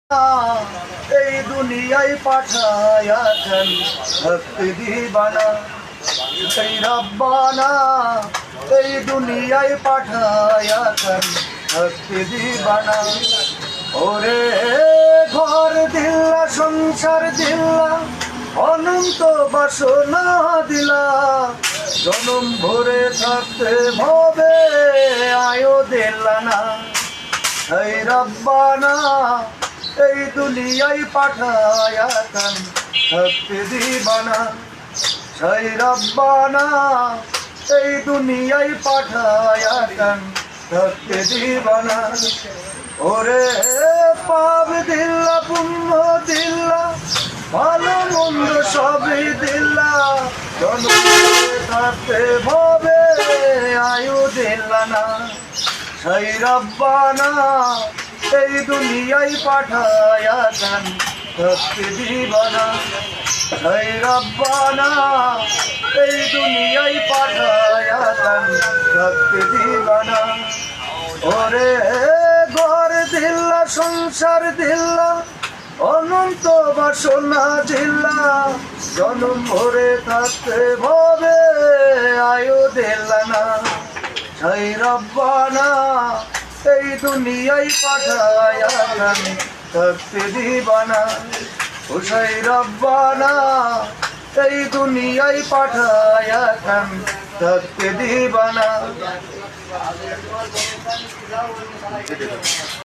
এই দুনিয়ায় পাঠায়া দেন ভক্তি দিবানা সেই রব্বানা এই দুনিয়ায় পাঠায়া দেন ভক্তি দিবানা ওরে ঘর দিল্লা সংসার দিল্লা অনন্ত বাসনা দিলা জনম ভরে থাকতে ভবে আয়ো দিল্লা না এই রব্বানা এই দুনিয়ায় পাঠায়া দেন ভক্তি দিবানা সেই রব্বানা এই দুনিয়ায় পাঠায়া দেন ভক্তি দিবানা ওরে পাপ দিল্লা পুণ্য দিল্লা ভালো মন্দ সবই দিল্লা থাকতে ভবে আয়ু দিল্লা না সেই রব্বানা এই দুনিয়ায় পাঠায়া দেন ভক্তি দিবানা সেই রব্বানা এই দুনিয়ায় পাঠায়া দেন ভক্তি দিবানা ওরে ঘর দিল্লা সংসার দিল্লা অনন্ত বাসনা দিল্লা জনম ভরে থাকতে ভবে আয়ু দিল্লা না সেই রব্বানা এই দুনিয়ায় পাঠায়া দেন ভক্তি দিবানা ও সেই রব্বানা এই দুনিয়ায় পাঠায়া দেন ভক্তি দিবানা।